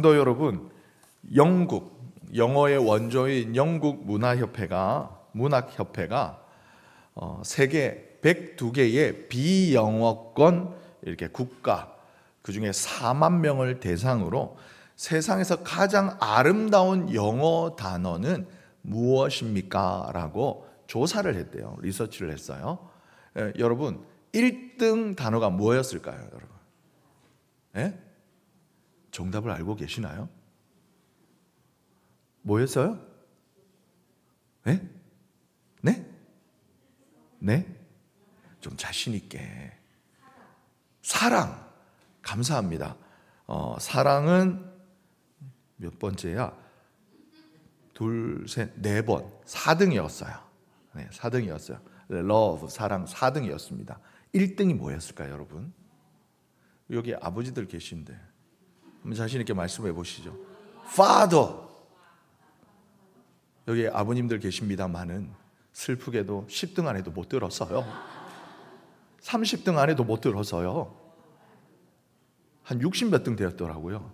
또 여러분, 영어의 원조인 영국 문학협회가 세계 102개의 비영어권 이렇게 국가, 그 중에 4만 명을 대상으로 세상에서 가장 아름다운 영어 단어는 무엇입니까? 라고 조사를 했대요. 리서치를 했어요. 여러분, 1등 단어가 뭐였을까요? 여러분, 정답을 알고 계시나요? 뭐였어요? 네? 좀 자신 있게. 사랑. 감사합니다. 사랑은 몇 번째야? 둘, 셋, 네 번. 4등이었어요. 네, 4등이었어요. love, 사랑 4등이었습니다. 1등이 뭐였을까요, 여러분? 여기 아버지들 계신데 한번 자신 있게 말씀해 보시죠. Father. 여기 아버님들 계십니다만은 슬프게도 10등 안에도 못 들었어요. 30등 안에도 못 들어서요. 한 60몇 등 되었더라고요.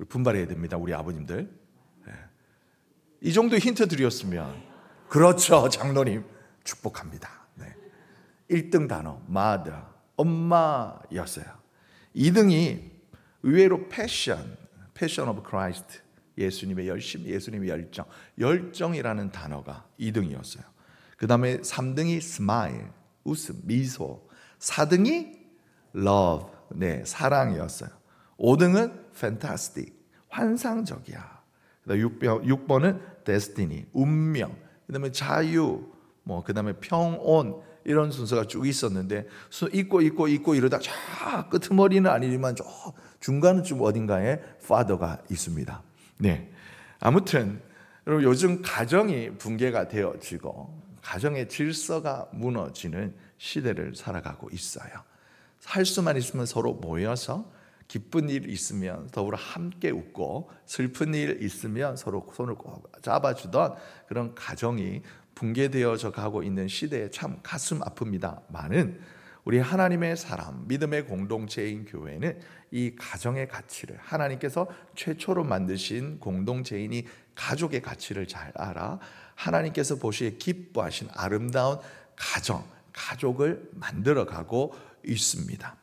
분발해야 됩니다, 우리 아버님들. 이 정도 힌트 드렸으면, 그렇죠, 장로님 축복합니다. 1등 단어 mother, 엄마였어요. 2등이 의외로 passion of Christ, 예수님의 열심, 예수님의 열정이라는 단어가 2등이었어요. 그 다음에 3등이 smile, 웃음, 미소. 4등이 love, 사랑이었어요. 5등은 fantastic, 환상적이야. 6번은 destiny, 운명. 그 다음에 자유, 그 다음에 평온, 이런 순서가 쭉 있었는데, 있고 이러다 저 끄트머리는 아니지만 저 중간쯤 어딘가에 father가 있습니다. 아무튼 여러분, 요즘 가정이 붕괴가 되어지고 가정의 질서가 무너지는 시대를 살아가고 있어요. 할 수만 있으면 서로 모여서 기쁜 일 있으면 더불어 함께 웃고, 슬픈 일 있으면 서로 손을 꼭 잡아주던 그런 가정이 붕괴되어져 가고 있는 시대에 참 가슴 아픕니다만은, 우리 하나님의 사람, 믿음의 공동체인 교회는 이 가정의 가치를, 하나님께서 최초로 만드신 공동체이니 가족의 가치를 잘 알아 하나님께서 보시기에 기뻐하신 아름다운 가족을 만들어가고 있습니다.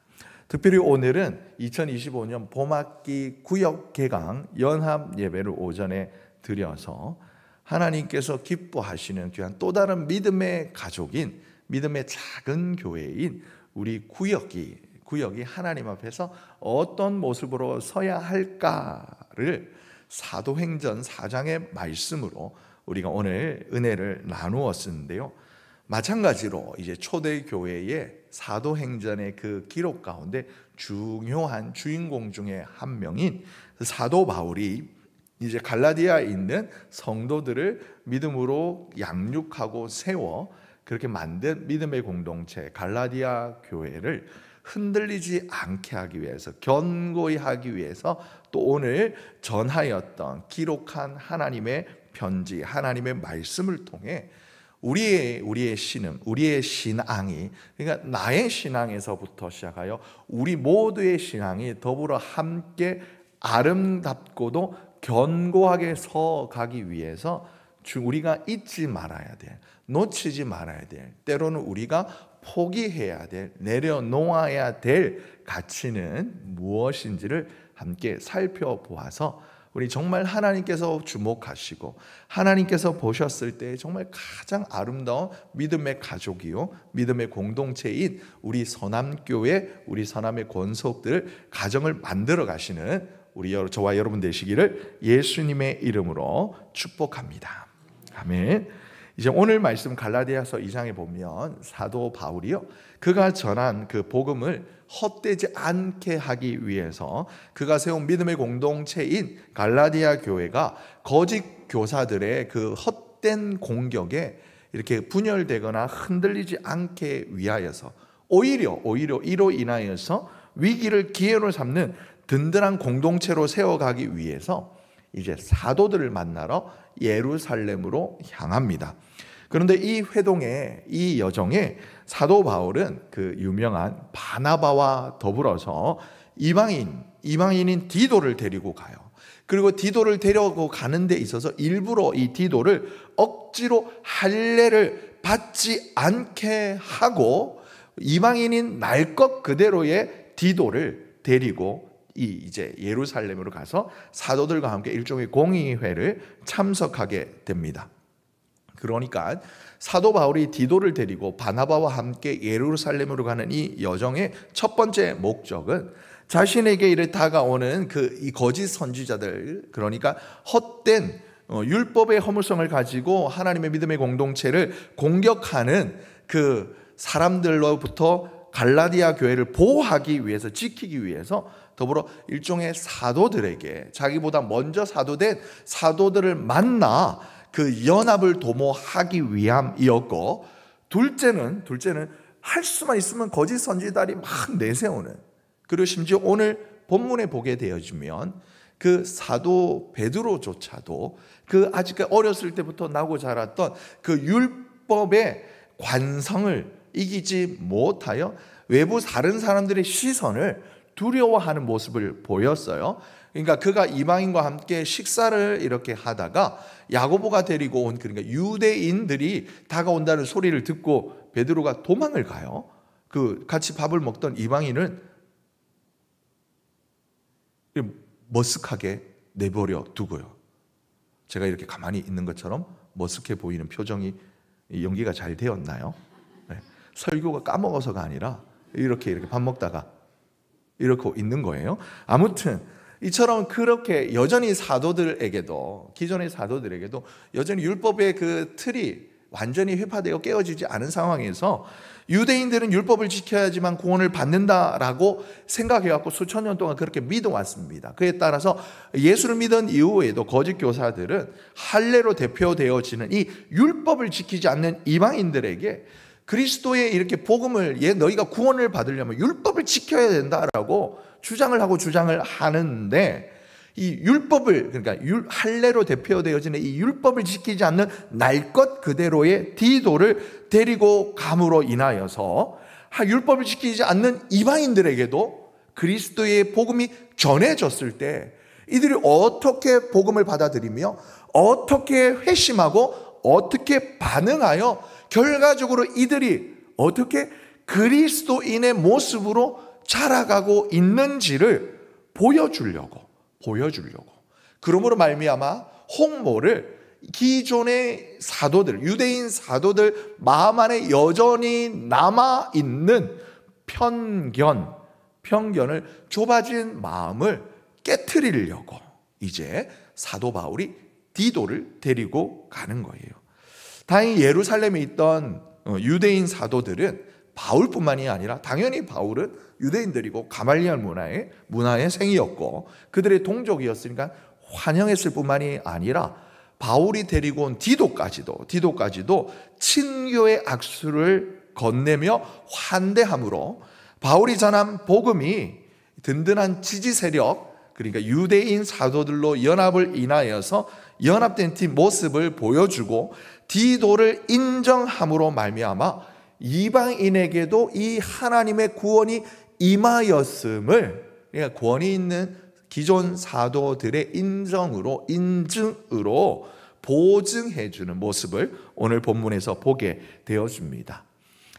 특별히 오늘은 2025년 봄학기 구역 개강 연합 예배를 오전에 드려서 하나님께서 기뻐하시는 귀한 또 다른 믿음의 가족인, 믿음의 작은 교회인 우리 구역이 하나님 앞에서 어떤 모습으로 서야 할까를 사도행전 4장의 말씀으로 우리가 오늘 은혜를 나누었는데요. 마찬가지로 이제 초대교회의 사도행전의 그 기록 가운데 중요한 주인공 중에 한 명인 사도 바울이 이제 갈라디아에 있는 성도들을 믿음으로 양육하고 세워 그렇게 만든 믿음의 공동체 갈라디아 교회를 흔들리지 않게 하기 위해서, 견고히 하기 위해서 또 오늘 전하였던 기록한 하나님의 편지, 하나님의 말씀을 통해 우리의 신앙, 우리의 신앙이, 그러니까 나의 신앙에서부터 시작하여 우리 모두의 신앙이 더불어 함께 아름답고도 견고하게 서가기 위해서 우리가 잊지 말아야 될, 놓치지 말아야 될, 때로는 우리가 포기해야 될, 내려놓아야 될 가치는 무엇인지를 함께 살펴보아서 우리 정말 하나님께서 주목하시고 하나님께서 보셨을 때 정말 가장 아름다운 믿음의 가족이요, 믿음의 공동체인 우리 서남교회, 우리 서남의 권속들 가정을 만들어 가시는 저와 여러분 되시기를 예수님의 이름으로 축복합니다. 아멘. 이제 오늘 말씀 갈라디아서 2장에 보면 사도 바울이요, 그가 전한 그 복음을 헛되지 않게 하기 위해서 그가 세운 믿음의 공동체인 갈라디아 교회가 거짓 교사들의 그 헛된 공격에 이렇게 분열되거나 흔들리지 않게 위하여서 오히려 이로 인하여서 위기를 기회로 삼는 든든한 공동체로 세워가기 위해서 이제 사도들을 만나러 예루살렘으로 향합니다. 그런데 이 회동에, 이 여정에 사도 바울은 그 유명한 바나바와 더불어서 이방인인 디도를 데리고 가요. 그리고 디도를 데려고 가는 데 있어서 일부러 이 디도를 억지로 할례를 받지 않게 하고 이방인인 날 것 그대로의 디도를 데리고 이제 예루살렘으로 가서 사도들과 함께 일종의 공의회를 참석하게 됩니다. 그러니까 사도 바울이 디도를 데리고 바나바와 함께 예루살렘으로 가는 이 여정의 첫 번째 목적은 자신에게 이르 다가오는 이 거짓 선지자들, 그러니까 헛된 율법의 허물성을 가지고 하나님의 믿음의 공동체를 공격하는 그 사람들로부터 갈라디아 교회를 보호하기 위해서, 지키기 위해서 더불어 일종의 사도들에게 자기보다 먼저 사도된 사도들을 만나 그 연합을 도모하기 위함이었고, 둘째는 할 수만 있으면 거짓 선지자들이 막 내세우는, 그리고 심지어 오늘 본문에 보게 되어지면 그 사도 베드로조차도 그 아직 어렸을 때부터 나고 자랐던 그 율법의 관성을 이기지 못하여 외부 다른 사람들의 시선을 두려워하는 모습을 보였어요. 그러니까 그가 이방인과 함께 식사를 이렇게 하다가 야고보가 데리고 온, 그러니까 유대인들이 다가온다는 소리를 듣고 베드로가 도망을 가요. 그 같이 밥을 먹던 이방인은 머쓱하게 내버려 두고요. 제가 이렇게 가만히 있는 것처럼 머쓱해 보이는 표정이 연기가 잘 되었나요? 네. 설교가 까먹어서가 아니라 이렇게 밥 먹다가 이렇게 있는 거예요. 아무튼 이처럼 그렇게 여전히 사도들에게도, 기존의 사도들에게도 여전히 율법의 그 틀이 완전히 회파되어 깨어지지 않은 상황에서 유대인들은 율법을 지켜야지만 구원을 받는다라고 생각해갖고 수천 년 동안 그렇게 믿어왔습니다. 그에 따라서 예수를 믿은 이후에도 거짓 교사들은 할례로 대표되어지는 이 율법을 지키지 않는 이방인들에게 그리스도의 이렇게 복음을, 너희가 구원을 받으려면 율법을 지켜야 된다라고 주장을 하고 주장을 하는데, 이 율법을, 그러니까 할례로 대표되어지는 이 율법을 지키지 않는 날 것 그대로의 디도를 데리고 감으로 인하여서 율법을 지키지 않는 이방인들에게도 그리스도의 복음이 전해졌을 때 이들이 어떻게 복음을 받아들이며 어떻게 회심하고 어떻게 반응하여 결과적으로 이들이 어떻게 그리스도인의 모습으로 자라가고 있는지를 보여주려고. 그러므로 말미암아 홍모를 기존의 사도들, 유대인 사도들 마음 안에 여전히 남아있는 편견을, 좁아진 마음을 깨트리려고 이제 사도 바울이 디도를 데리고 가는 거예요. 다행히 예루살렘에 있던 유대인 사도들은 바울뿐만이 아니라, 당연히 바울은 유대인들이고 가말리엘 문화의 생이었고 그들의 동족이었으니까 환영했을 뿐만이 아니라 바울이 데리고 온 디도까지도 친교의 악수를 건네며 환대함으로 바울이 전한 복음이 든든한 지지 세력, 그러니까 유대인 사도들로 연합을 인하여서 연합된 팀 모습을 보여주고 디도를 인정함으로 말미암아 이방인에게도 이 하나님의 구원이 임하였음을, 그러니까 구원이 있는 기존 사도들의 인증으로 보증해 주는 모습을 오늘 본문에서 보게 되어집니다.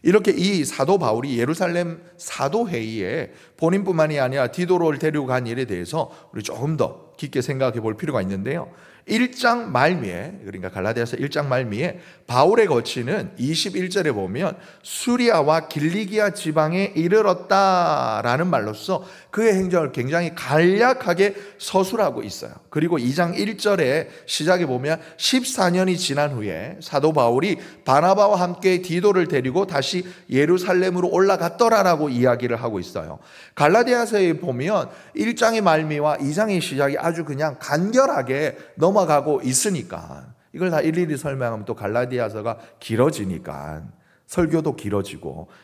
이렇게 이 사도 바울이 예루살렘 사도회의에 본인뿐만이 아니라 디도를 데리고 간 일에 대해서 우리 조금 더 깊게 생각해 볼 필요가 있는데요. 1장 말미에, 그러니까 갈라디아서 1장 말미에 바울의 거치는 21절에 보면 수리아와 길리기아 지방에 이르렀다라는 말로써 그의 행적을 굉장히 간략하게 서술하고 있어요. 그리고 2장 1절에 시작에 보면 14년이 지난 후에 사도 바울이 바나바와 함께 디도를 데리고 다시 예루살렘으로 올라갔더라라고 이야기를 하고 있어요. 갈라디아서에 보면 1장의 말미와 2장의 시작이 아주 그냥 간결하게 넘어가고 있으니까 이걸 다 일일이 설명하면 또 갈라디아서가 길어지니까, 설교도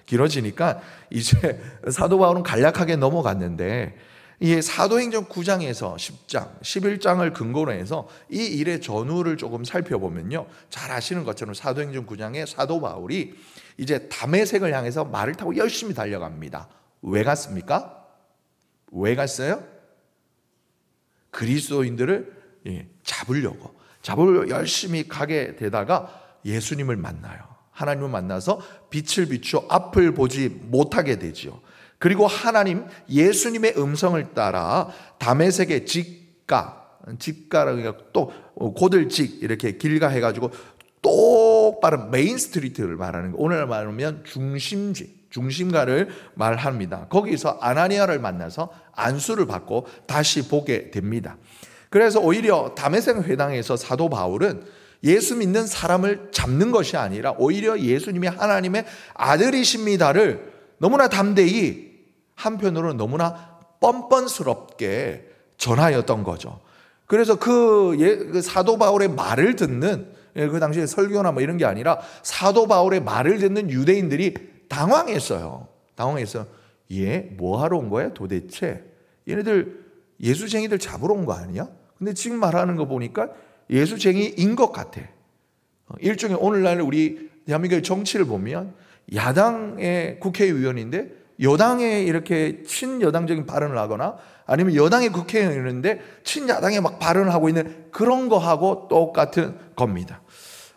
길어지니까 이제 사도 바울은 간략하게 넘어갔는데, 이 사도행전 9장에서 10장, 11장을 근거로 해서 이 일의 전후를 조금 살펴보면요, 잘 아시는 것처럼 사도행전 9장에 사도 바울이 이제 다메섹을 향해서 말을 타고 열심히 달려갑니다. 왜 갔습니까? 왜 갔어요? 그리스도인들을 잡으려고 열심히 가게 되다가 예수님을 만나요. 하나님을 만나서 빛을 비추어 앞을 보지 못하게 되지요. 그리고 하나님 예수님의 음성을 따라 다메섹의 직가라고 또 고들직 이렇게 길가 해가지고 똑바른 메인 스트리트를 말하는 거, 오늘 말하면 중심가를 말합니다. 거기서 아나니아를 만나서 안수를 받고 다시 보게 됩니다. 그래서 오히려 다메섹 회당에서 사도 바울은 예수 믿는 사람을 잡는 것이 아니라 오히려 예수님이 하나님의 아들이십니다를 너무나 담대히, 한편으로는 너무나 뻔뻔스럽게 전하였던 거죠. 그래서 그 사도 바울의 말을 듣는, 그 당시에 설교나 뭐 이런 게 아니라 사도 바울의 말을 듣는 유대인들이 당황했어요. 얘 뭐하러 온 거야 도대체? 얘네들 예수쟁이들 잡으러 온 거 아니야? 근데 지금 말하는 거 보니까 예수쟁이인 것 같아. 일종의 오늘날 우리 대한민국의 정치를 보면 야당의 국회의원인데 여당에 이렇게 친여당적인 발언을 하거나 아니면 여당의 국회의원인데 친야당에 막 발언을 하고 있는 그런 거하고 똑같은 겁니다.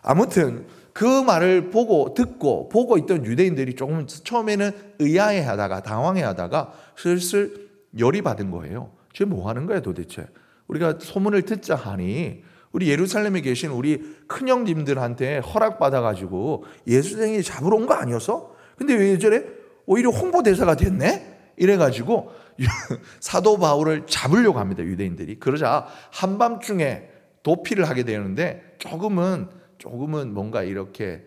아무튼 그 말을 듣고 있던 유대인들이 조금 처음에는 의아해하다가 당황해하다가 슬슬 열이 받은 거예요. 쟤 뭐 하는 거야 도대체? 우리가 소문을 듣자 하니 우리 예루살렘에 계신 우리 큰형님들한테 허락받아가지고 예수쟁이 잡으러 온 거 아니었어? 근데 왜 저래? 오히려 홍보대사가 됐네? 이래가지고 사도 바울을 잡으려고 합니다, 유대인들이. 그러자 한밤중에 도피를 하게 되는데 조금은 뭔가 이렇게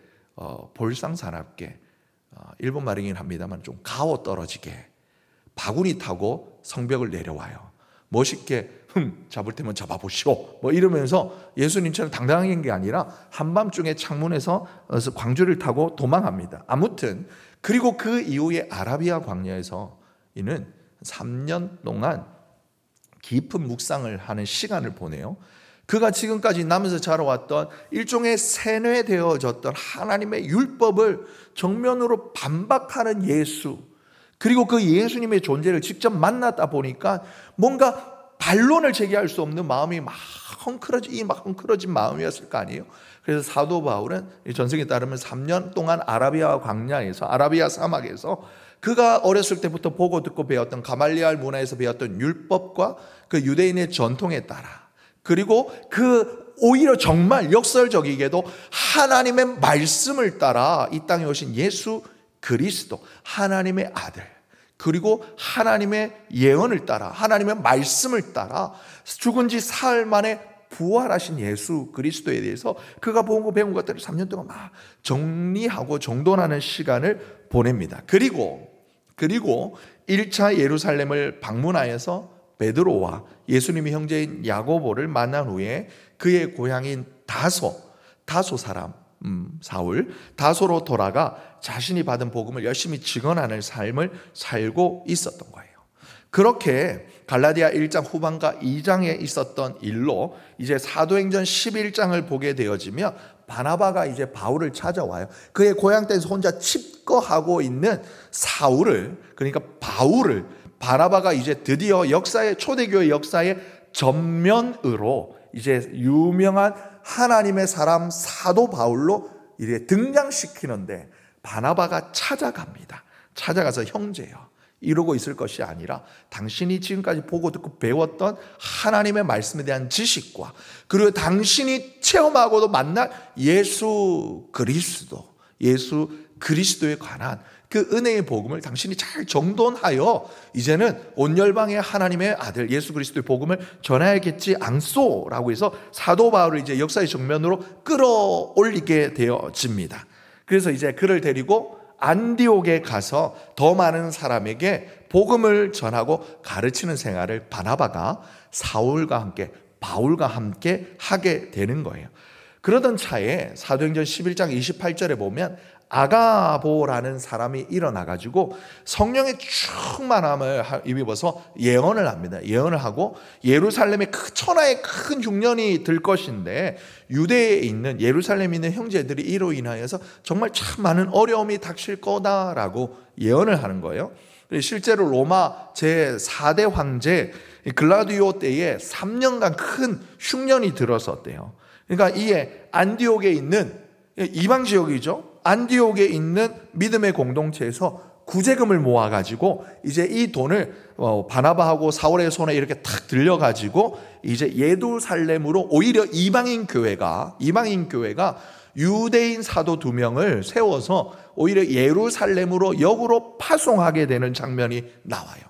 볼상사납게, 일본 말이긴 합니다만 좀 가오 떨어지게 바구니 타고 성벽을 내려와요. 멋있게 잡을 테면 잡아보시오 뭐 이러면서 예수님처럼 당당한 게 아니라 한밤중에 창문에서 광주를 타고 도망합니다. 아무튼 그리고 그 이후에 아라비아 광야에서 이는 3년 동안 깊은 묵상을 하는 시간을 보내요. 그가 지금까지 남에서 자라왔던 일종의 세뇌되어졌던 하나님의 율법을 정면으로 반박하는 예수, 그리고 그 예수님의 존재를 직접 만났다 보니까 뭔가 반론을 제기할 수 없는 마음이 막 헝클어진 마음이었을 거 아니에요. 그래서 사도 바울은 전승에 따르면 3년 동안 아라비아 광야에서, 아라비아 사막에서 그가 어렸을 때부터 보고 듣고 배웠던 가말리알 문화에서 배웠던 율법과 그 유대인의 전통에 따라, 그리고 오히려 정말 역설적이게도 하나님의 말씀을 따라 이 땅에 오신 예수 그리스도, 하나님의 아들, 그리고 하나님의 예언을 따라, 하나님의 말씀을 따라 죽은 지 사흘 만에 부활하신 예수 그리스도에 대해서 그가 배운 것들을 3년 동안 막 정리하고 정돈하는 시간을 보냅니다. 그리고 1차 예루살렘을 방문하여서 베드로와 예수님의 형제인 야고보를 만난 후에 그의 고향인 다소 사람 사울, 다소로 돌아가 자신이 받은 복음을 열심히 증언하는 삶을 살고 있었던 거예요. 그렇게 갈라디아 1장 후반과 2장에 있었던 일로 이제 사도행전 11장을 보게 되어지며 바나바가 이제 바울을 찾아와요. 그의 고향 땅에서 혼자 칩거하고 있는 사울을, 그러니까 바울을, 바나바가 이제 드디어 초대교회 역사의 전면으로 이제 유명한 하나님의 사람 사도 바울로 이렇게 등장시키는데 바나바가 찾아갑니다. 찾아가서 형제여, 이러고 있을 것이 아니라 당신이 지금까지 보고 듣고 배웠던 하나님의 말씀에 대한 지식과 그리고 당신이 체험하고도 만날 예수 그리스도에 관한 그 은혜의 복음을 당신이 잘 정돈하여 이제는 온 열방의 하나님의 아들 예수 그리스도의 복음을 전해야겠지 않소라고 해서 사도 바울을 이제 역사의 정면으로 끌어올리게 되어집니다. 그래서 이제 그를 데리고 안디옥에 가서 더 많은 사람에게 복음을 전하고 가르치는 생활을 바나바가 바울과 함께 하게 되는 거예요. 그러던 차에 사도행전 11장 28절에 보면 아가보라는 사람이 일어나가지고 성령의 충만함을 입어서 예언을 합니다. 예언을 하고 예루살렘에 천하의 큰 흉년이 들 것인데 유대에 있는 예루살렘에 있는 형제들이 이로 인하여서 정말 참 많은 어려움이 닥칠 거다라고 예언을 하는 거예요. 실제로 로마 제4대 황제 글라디오 때에 3년간 큰 흉년이 들었었대요. 그러니까 이에 안디옥에 있는, 이방 지역이죠, 안디옥에 있는 믿음의 공동체에서 구제금을 모아가지고 이제 이 돈을 바나바하고 사울의 손에 이렇게 탁 들려가지고 이제 예루살렘으로 오히려 이방인 교회가 유대인 사도 2명을 세워서 오히려 예루살렘으로 역으로 파송하게 되는 장면이 나와요.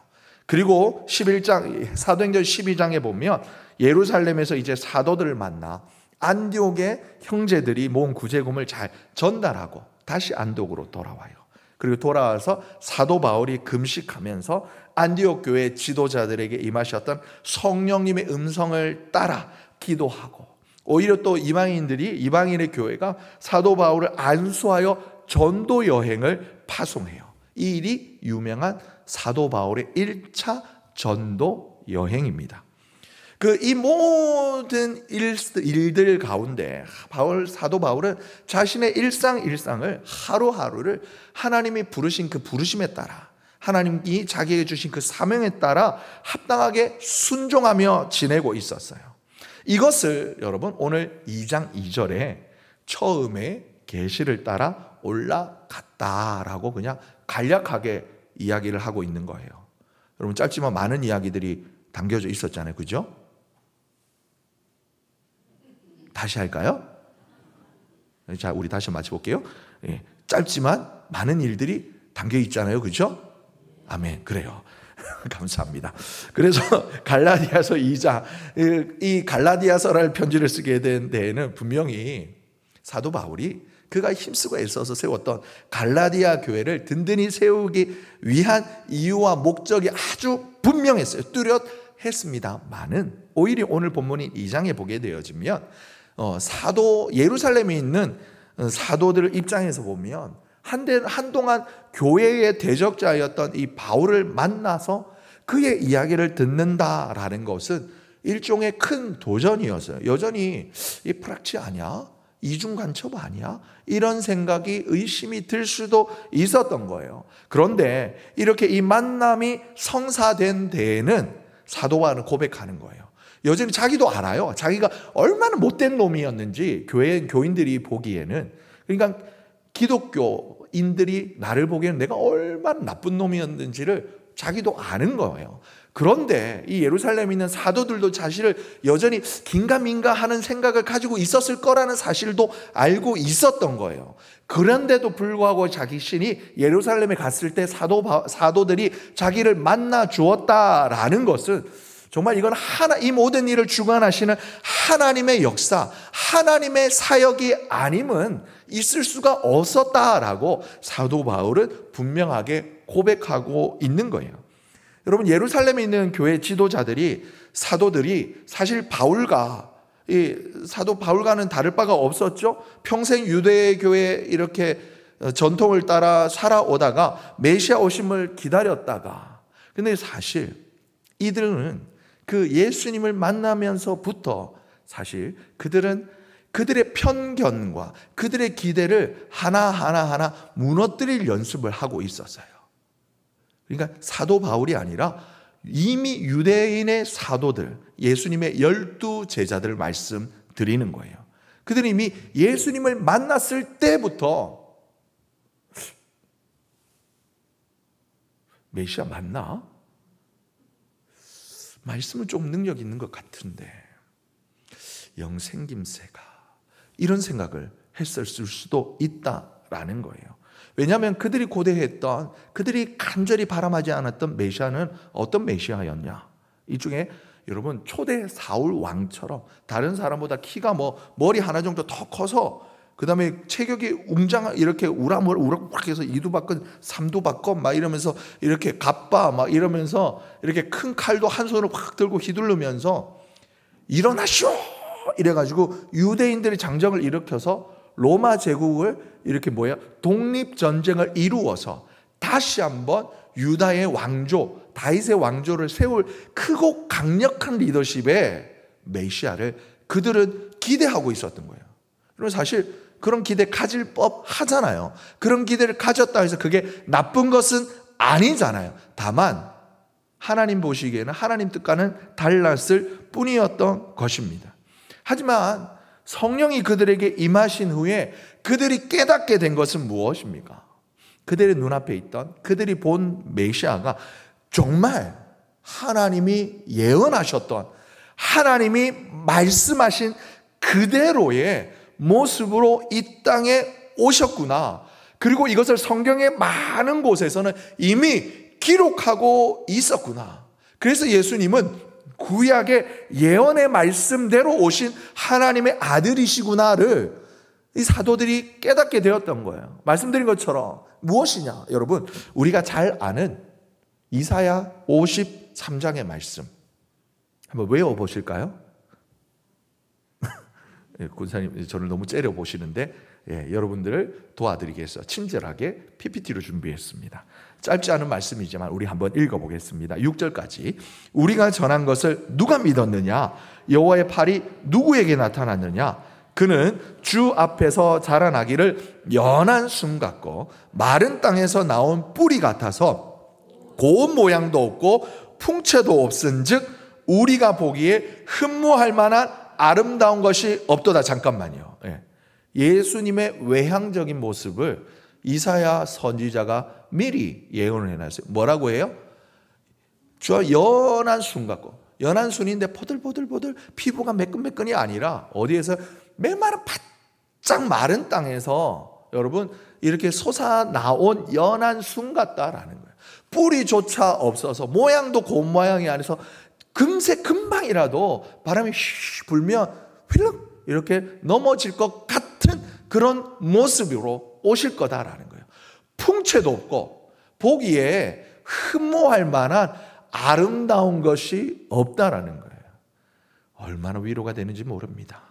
그리고 11장, 사도행전 12장에 보면 예루살렘에서 이제 사도들을 만나 안디옥의 형제들이 모은 구제금을 잘 전달하고 다시 안디옥으로 돌아와요. 그리고 돌아와서 사도 바울이 금식하면서 안디옥 교회 지도자들에게 임하셨던 성령님의 음성을 따라 기도하고, 오히려 또 이방인의 교회가 사도 바울을 안수하여 전도 여행을 파송해요. 이 일이 유명한 사도 바울의 1차 전도 여행입니다. 이 모든 일들 가운데 사도 바울은 자신의 일상을 하루하루를 하나님이 부르신 그 부르심에 따라, 하나님이 자기에게 주신 그 사명에 따라 합당하게 순종하며 지내고 있었어요. 이것을 여러분 오늘 2장 2절에 처음에 계시를 따라 올라갔다라고 그냥 간략하게 이야기를 하고 있는 거예요. 여러분 짧지만 많은 이야기들이 담겨져 있었잖아요. 그죠? 다시 할까요? 자, 우리 다시 맞춰볼게요. 짧지만 많은 일들이 담겨 있잖아요. 그죠? 아멘. 그래요. 감사합니다. 그래서 갈라디아서 2장, 이 갈라디아서라는 편지를 쓰게 된 데에는 분명히 사도 바울이 그가 힘쓰고 애써서 세웠던 갈라디아 교회를 든든히 세우기 위한 이유와 목적이 아주 분명했어요. 뚜렷했습니다만은 오히려 오늘 본문인 2장에 보게 되어지면 예루살렘에 있는 사도들 입장에서 보면 한동안 교회의 대적자였던 이 바울을 만나서 그의 이야기를 듣는다라는 것은 일종의 큰 도전이었어요. 여전히 이 프락치 아니야? 이중 간첩 아니야? 이런 생각이, 의심이 들 수도 있었던 거예요. 그런데 이렇게 이 만남이 성사된 데에는 사도 바울은 고백하는 거예요. 여전히 자기도 알아요. 자기가 얼마나 못된 놈이었는지 교인들이 보기에는, 그러니까 기독교인들이 나를 보기에는 내가 얼마나 나쁜 놈이었는지를 자기도 아는 거예요. 그런데 이 예루살렘에 있는 사도들도 자신을 여전히 긴가민가 하는 생각을 가지고 있었을 거라는 사실도 알고 있었던 거예요. 그런데도 불구하고 자신이 예루살렘에 갔을 때 사도들이 자기를 만나 주었다라는 것은 정말 이건 이 모든 일을 주관하시는 하나님의 역사, 하나님의 사역이 아님은 있을 수가 없었다라고 사도 바울은 분명하게 고백하고 있는 거예요. 여러분, 예루살렘에 있는 교회 지도자들이, 사도들이 사실 사도 바울과는 다를 바가 없었죠. 평생 유대 교회 이렇게 전통을 따라 살아오다가 메시아 오심을 기다렸다가, 근데 사실 이들은 그 예수님을 만나면서부터 사실 그들은 그들의 편견과 그들의 기대를 하나하나 무너뜨릴 연습을 하고 있었어요. 그러니까 사도 바울이 아니라 이미 유대인의 사도들, 예수님의 12 제자들을 말씀드리는 거예요. 그들이 이미 예수님을 만났을 때부터 메시아 맞나? 말씀은 좀 능력 있는 것 같은데 영생김새가, 이런 생각을 했을 수도 있다라는 거예요. 왜냐하면 그들이 고대했던, 그들이 간절히 바람하지 않았던 메시아는 어떤 메시아였냐? 이 중에 여러분 초대 사울 왕처럼 다른 사람보다 키가 머리 하나 정도 더 커서, 그 다음에 체격이 이렇게 우락해서 2두 받건 3두 받건 막 이러면서 이렇게 갑바 막 이러면서 이렇게 큰 칼도 한 손으로 확 들고 휘두르면서 일어나시오! 이래가지고 유대인들이 장정을 일으켜서 로마 제국을 이렇게 독립전쟁을 이루어서 다시 한번 유다의 왕조, 다윗의 왕조를 세울 크고 강력한 리더십의 메시아를 그들은 기대하고 있었던 거예요. 그리고 사실 그런 기대 가질 법 하잖아요. 그런 기대를 가졌다 해서 그게 나쁜 것은 아니잖아요. 다만 하나님 보시기에는 하나님 뜻과는 달랐을 뿐이었던 것입니다. 하지만 성령이 그들에게 임하신 후에 그들이 깨닫게 된 것은 무엇입니까? 그들의 눈앞에 있던, 그들이 본 메시아가 정말 하나님이 예언하셨던, 하나님이 말씀하신 그대로의 모습으로 이 땅에 오셨구나. 그리고 이것을 성경의 많은 곳에서는 이미 기록하고 있었구나. 그래서 예수님은 구약의 예언의 말씀대로 오신 하나님의 아들이시구나를 이 사도들이 깨닫게 되었던 거예요. 말씀드린 것처럼 무엇이냐? 여러분, 우리가 잘 아는 이사야 53장의 말씀 한번 외워보실까요? 군사님 저를 너무 째려보시는데 여러분들을 도와드리겠어요. 친절하게 PPT로 준비했습니다. 짧지 않은 말씀이지만 우리 한번 읽어보겠습니다. 6절까지. 우리가 전한 것을 누가 믿었느냐? 여호와의 팔이 누구에게 나타났느냐? 그는 주 앞에서 자라나기를 연한 순 같고 마른 땅에서 나온 뿌리 같아서 고운 모양도 없고 풍채도 없은즉 우리가 보기에 흠모할 만한 아름다운 것이 없도다. 잠깐만요. 예수님의 외향적인 모습을 이사야 선지자가 미리 예언을 해놨어요. 뭐라고 해요? 저 연한 순 같고, 연한 순인데 포들포들포들 피부가 매끈매끈이 아니라 어디에서 메마른 바짝 마른 땅에서 여러분 이렇게 솟아나온 연한 순 같다라는 거예요. 뿌리조차 없어서 모양도 고운 모양이 아니라서 금세 금방이라도 바람이 휘 불면 휘럭 이렇게 넘어질 것 같은 그런 모습으로 오실 거다라는 거예요. 풍채도 없고 보기에 흠모할 만한 아름다운 것이 없다라는 거예요. 얼마나 위로가 되는지 모릅니다.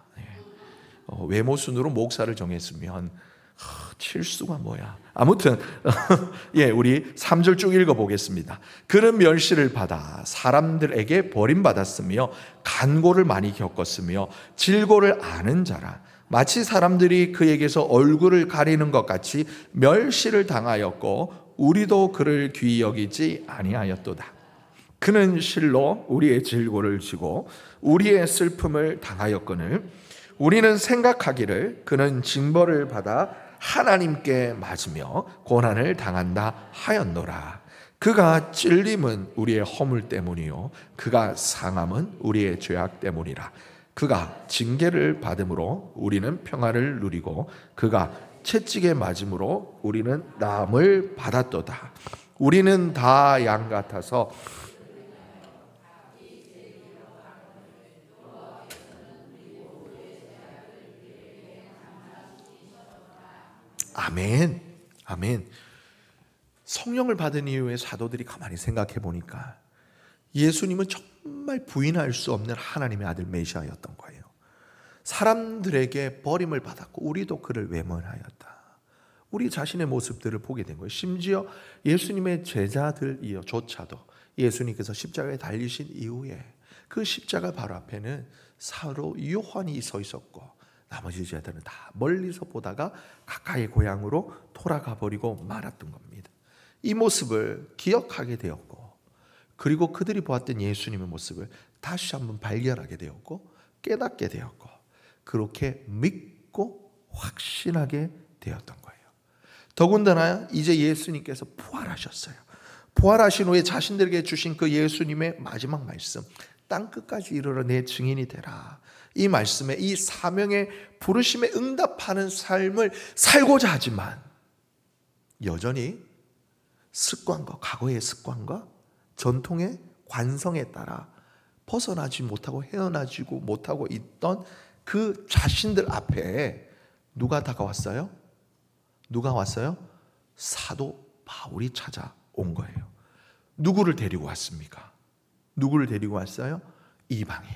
외모 순으로 목사를 정했으면 칠수가 뭐야. 아무튼 우리 3절 쭉 읽어보겠습니다. 그는 멸시를 받아 사람들에게 버림받았으며 간고를 많이 겪었으며 질고를 아는 자라. 마치 사람들이 그에게서 얼굴을 가리는 것 같이 멸시를 당하였고 우리도 그를 귀히 여기지 아니하였도다. 그는 실로 우리의 질고를 지고 우리의 슬픔을 당하였거늘 우리는 생각하기를 그는 징벌을 받아 하나님께 맞으며 고난을 당한다 하였노라. 그가 찔림은 우리의 허물 때문이요 그가 상함은 우리의 죄악 때문이라. 그가 징계를 받음으로 우리는 평안을 누리고 그가 채찍에 맞음으로 우리는 나음을 받았도다. 우리는 다 양 같아서 아멘. 아멘. 성령을 받은 이후에 사도들이 가만히 생각해 보니까 예수님은 정말 부인할 수 없는 하나님의 아들 메시아였던 거예요. 사람들에게 버림을 받았고 우리도 그를 외면하였다. 우리 자신의 모습들을 보게 된 거예요. 심지어 예수님의 제자들이조차도 예수님께서 십자가에 달리신 이후에 그 십자가 바로 앞에는 사도 요한이 서 있었고 나머지 제자들은 다 멀리서 보다가 가까이 고향으로 돌아가 버리고 말았던 겁니다. 이 모습을 기억하게 되었고 그리고 그들이 보았던 예수님의 모습을 다시 한번 발견하게 되었고 깨닫게 되었고 그렇게 믿고 확신하게 되었던 거예요. 더군다나 이제 예수님께서 부활하셨어요. 부활하신 후에 자신들에게 주신 그 예수님의 마지막 말씀, 땅끝까지 이르러 내 증인이 되라. 이 말씀에 이 사명의 부르심에 응답하는 삶을 살고자 하지만 여전히 습관과 과거의 습관과 전통의 관성에 따라 벗어나지 못하고 헤어나지고 못하고 있던 그 자신들 앞에 누가 다가왔어요? 누가 왔어요? 사도 바울이 찾아온 거예요. 누구를 데리고 왔습니까? 누구를 데리고 왔어요? 이방인.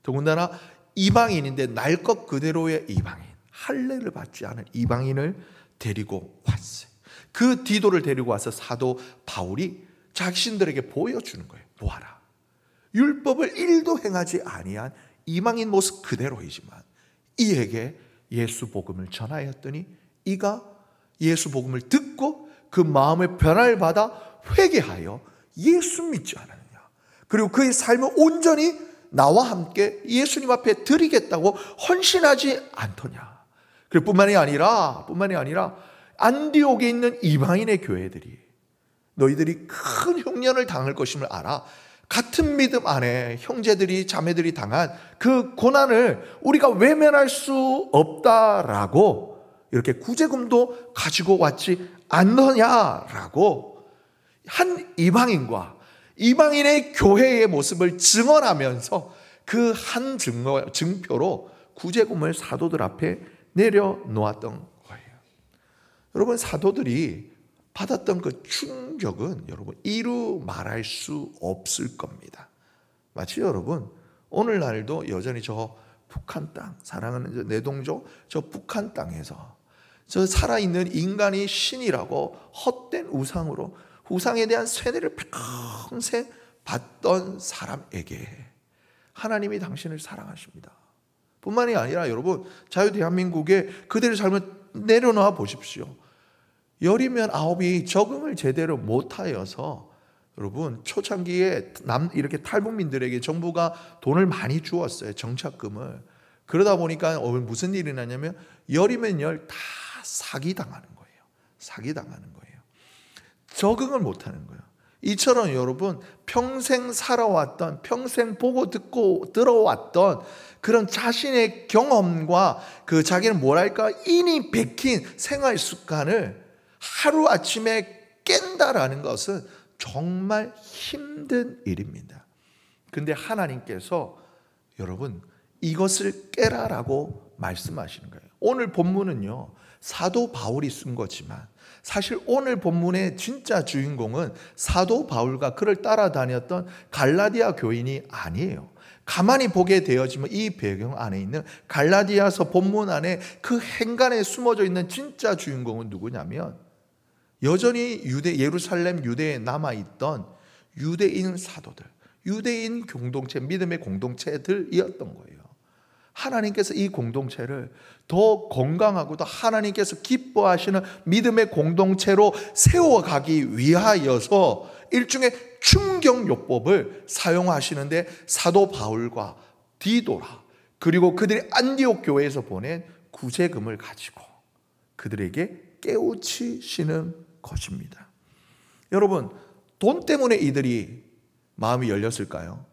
더군다나 이방인인데 날 것 그대로의 이방인, 할례를 받지 않은 이방인을 데리고 왔어요. 그 디도를 데리고 와서 사도 바울이 자신들에게 보여주는 거예요. 보아라, 율법을 1도 행하지 아니한 이방인 모습 그대로이지만 이에게 예수 복음을 전하였더니 이가 예수 복음을 듣고 그 마음의 변화를 받아 회개하여 예수 믿지 않았느냐? 그리고 그의 삶을 온전히 나와 함께 예수님 앞에 드리겠다고 헌신하지 않더냐? 그리고 뿐만이 아니라 안디옥에 있는 이방인의 교회들이 너희들이 큰 흉년을 당할 것임을 알아. 같은 믿음 안에 형제들이 자매들이 당한 그 고난을 우리가 외면할 수 없다라고 이렇게 구제금도 가지고 왔지 않느냐라고 한 이방인과 이방인의 교회의 모습을 증언하면서 그 한 증표로 구제금을 사도들 앞에 내려놓았던 거예요. 여러분, 사도들이 받았던 그 충격은 여러분 이루 말할 수 없을 겁니다. 마치 여러분 오늘날도 여전히 저 북한 땅, 사랑하는 내동족 저 북한 땅에서 저 살아있는 인간이 신이라고 헛된 우상으로 우상에 대한 세뇌를 평생 받던 사람에게 하나님이 당신을 사랑하십니다. 뿐만이 아니라 여러분 자유대한민국에 그들의 삶을 내려놓아 보십시오. 열이면 아홉이 적응을 제대로 못하여서 여러분 초창기에 이렇게 탈북민들에게 정부가 돈을 많이 주었어요. 정착금을. 그러다 보니까 무슨 일이 나냐면 열이면 열 다 사기당하는 거예요. 사기당하는 거예요. 적응을 못하는 거예요. 이처럼 여러분 평생 살아왔던, 평생 보고 듣고 들어왔던 그런 자신의 경험과 그 자기는 뭐랄까 인이 베낀 생활 습관을 하루아침에 깬다라는 것은 정말 힘든 일입니다. 그런데 하나님께서 여러분 이것을 깨라라고 말씀하시는 거예요. 오늘 본문은요 사도 바울이 쓴 거지만 사실 오늘 본문의 진짜 주인공은 사도 바울과 그를 따라다녔던 갈라디아 교인이 아니에요. 가만히 보게 되어지면 이 배경 안에 있는 갈라디아서 본문 안에 그 행간에 숨어져 있는 진짜 주인공은 누구냐면 여전히 예루살렘 유대에 남아있던 유대인 사도들, 유대인 공동체, 믿음의 공동체들이었던 거예요. 하나님께서 이 공동체를 더 건강하고 더 하나님께서 기뻐하시는 믿음의 공동체로 세워가기 위하여서 일종의 충격요법을 사용하시는데 사도 바울과 디도라 그리고 그들이 안디옥 교회에서 보낸 구제금을 가지고 그들에게 깨우치시는 것입니다. 여러분, 돈 때문에 이들이 마음이 열렸을까요?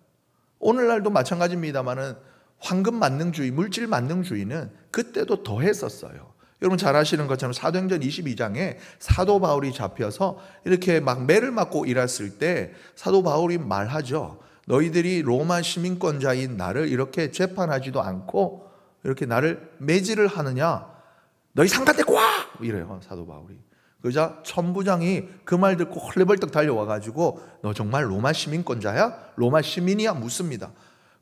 오늘날도 마찬가지입니다만은 황금 만능주의, 물질 만능주의는 그때도 더했었어요. 여러분 잘 아시는 것처럼 사도행전 22장에 사도 바울이 잡혀서 이렇게 막 매를 맞고 일했을 때 사도 바울이 말하죠. 너희들이 로마 시민권자인 나를 이렇게 재판하지도 않고 이렇게 나를 매질을 하느냐? 너희 상관 데리고 와! 이래요 사도 바울이. 그러자 천부장이 그 말 듣고 헐레벌떡 달려와가지고 너 정말 로마 시민권자야? 로마 시민이야? 묻습니다.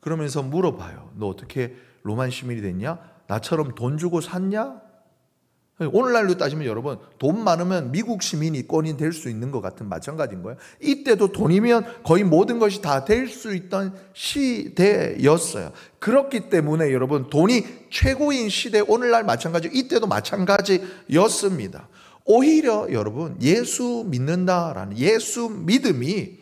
그러면서 물어봐요. 너 어떻게 로마 시민이 됐냐? 나처럼 돈 주고 샀냐? 오늘날로 따지면 여러분 돈 많으면 미국 시민이 권인 될 수 있는 것 같은 마찬가지인 거예요. 이때도 돈이면 거의 모든 것이 다 될 수 있던 시대였어요. 그렇기 때문에 여러분 돈이 최고인 시대, 오늘날 마찬가지, 이때도 마찬가지였습니다. 오히려 여러분 예수 믿는다라는 예수 믿음이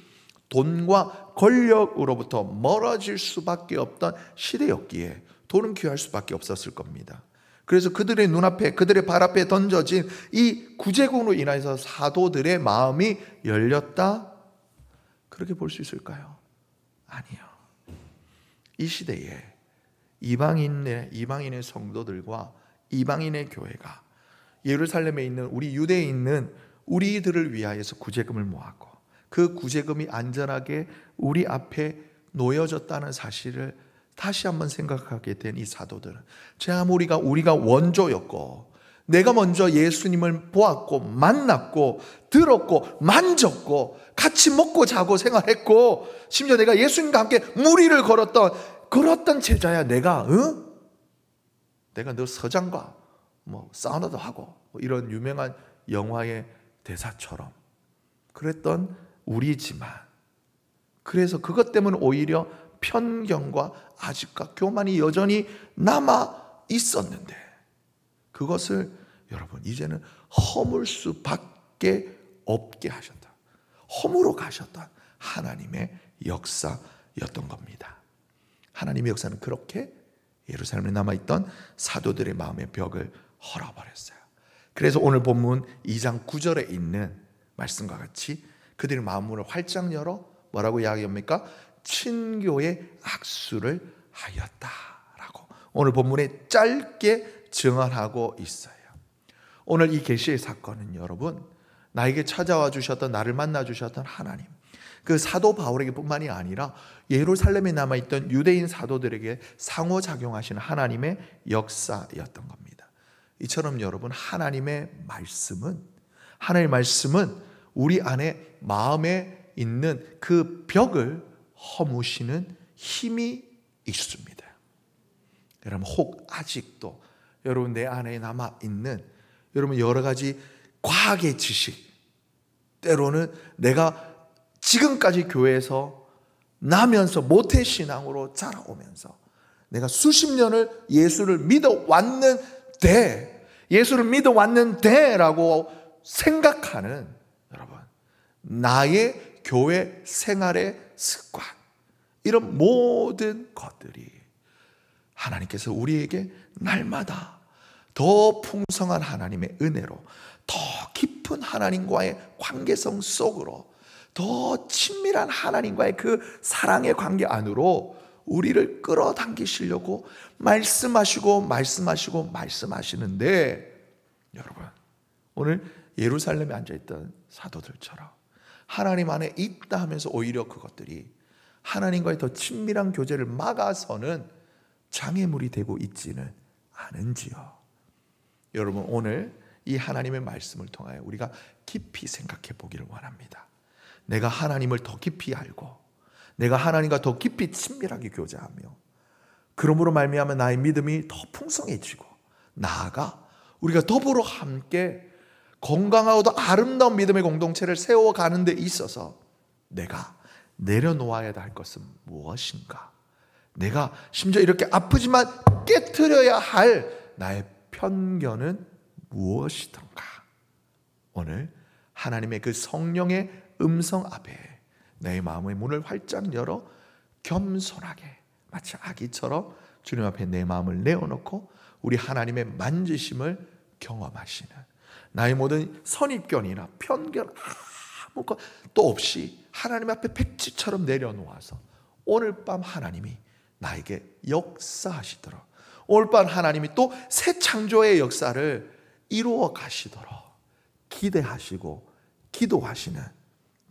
돈과 권력으로부터 멀어질 수밖에 없던 시대였기에 돈은 귀할 수밖에 없었을 겁니다. 그래서 그들의 눈앞에, 그들의 발 앞에 던져진 이 구제금으로 인해서 사도들의 마음이 열렸다? 그렇게 볼 수 있을까요? 아니요. 이 시대에 이방인의 성도들과 이방인의 교회가 예루살렘에 있는 우리 유대에 있는 우리들을 위하여서 구제금을 모았고 그 구제금이 안전하게 우리 앞에 놓여졌다는 사실을 다시 한번 생각하게 된 이 사도들은 제 아무리 우리가 원조였고 내가 먼저 예수님을 보았고 만났고 들었고 만졌고 같이 먹고 자고 생활했고 심지어 내가 예수님과 함께 무리를 걸었던 제자야 내가 너 서장과 사우나도 하고 이런 유명한 영화의 대사처럼 그랬던 우리지만 그래서 그것 때문에 오히려 편견과 아집과 교만이 여전히 남아 있었는데 그것을 여러분 이제는 허물 수밖에 없게 하셨다. 허물어 가셨던 하나님의 역사였던 겁니다. 하나님의 역사는 그렇게 예루살렘에 남아있던 사도들의 마음의 벽을 헐어버렸어요. 그래서 오늘 본문 2장 9절에 있는 말씀과 같이 그들의 마음문을 활짝 열어 뭐라고 이야기합니까? 친교의 악수를 하였다라고 오늘 본문에 짧게 증언하고 있어요. 오늘 이 계시의 사건은 여러분, 나에게 찾아와 주셨던, 나를 만나 주셨던 하나님, 그 사도 바울에게 뿐만이 아니라 예루살렘에 남아있던 유대인 사도들에게 상호작용하시는 하나님의 역사였던 겁니다. 이처럼 여러분, 하나님의 말씀은 우리 안에 마음에 있는 그 벽을 허무시는 힘이 있습니다. 여러분, 혹 아직도 여러분 내 안에 남아있는 여러분 여러 가지 과학의 지식, 때로는 내가 지금까지 교회에서 나면서 모태신앙으로 자라오면서 내가 수십 년을 예수를 믿어왔는데 라고 생각하는 여러분, 나의 교회 생활의 습관, 이런 모든 것들이 하나님께서 우리에게 날마다 더 풍성한 하나님의 은혜로, 더 깊은 하나님과의 관계성 속으로, 더 친밀한 하나님과의 그 사랑의 관계 안으로 우리를 끌어당기시려고 말씀하시는데, 여러분, 오늘 예루살렘에 앉아있던 사도들처럼 하나님 안에 있다 하면서 오히려 그것들이 하나님과의 더 친밀한 교제를 막아서는 장애물이 되고 있지는 않은지요. 여러분, 오늘 이 하나님의 말씀을 통하여 우리가 깊이 생각해 보기를 원합니다. 내가 하나님을 더 깊이 알고 내가 하나님과 더 깊이 친밀하게 교제하며 그러므로 말미암아 나의 믿음이 더 풍성해지고, 나아가 우리가 더불어 함께 건강하고도 아름다운 믿음의 공동체를 세워가는 데 있어서 내가 내려놓아야 할 것은 무엇인가? 내가 심지어 이렇게 아프지만 깨트려야 할 나의 편견은 무엇이던가? 오늘 하나님의 그 성령의 음성 앞에 내 마음의 문을 활짝 열어 겸손하게, 마치 아기처럼 주님 앞에 내 마음을 내어놓고 우리 하나님의 만지심을 경험하시는, 나의 모든 선입견이나 편견 아무것도 없이 하나님 앞에 백지처럼 내려놓아서 오늘 밤 하나님이 나에게 역사하시도록, 오늘 밤 하나님이 또 새 창조의 역사를 이루어 가시도록 기대하시고 기도하시는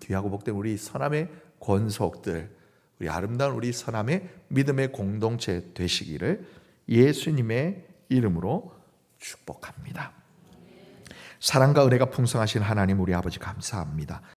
귀하고 복된 우리 서남의 권속들, 우리 아름다운 우리 서남의 믿음의 공동체 되시기를 예수님의 이름으로 축복합니다. 사랑과 은혜가 풍성하신 하나님, 우리 아버지 감사합니다.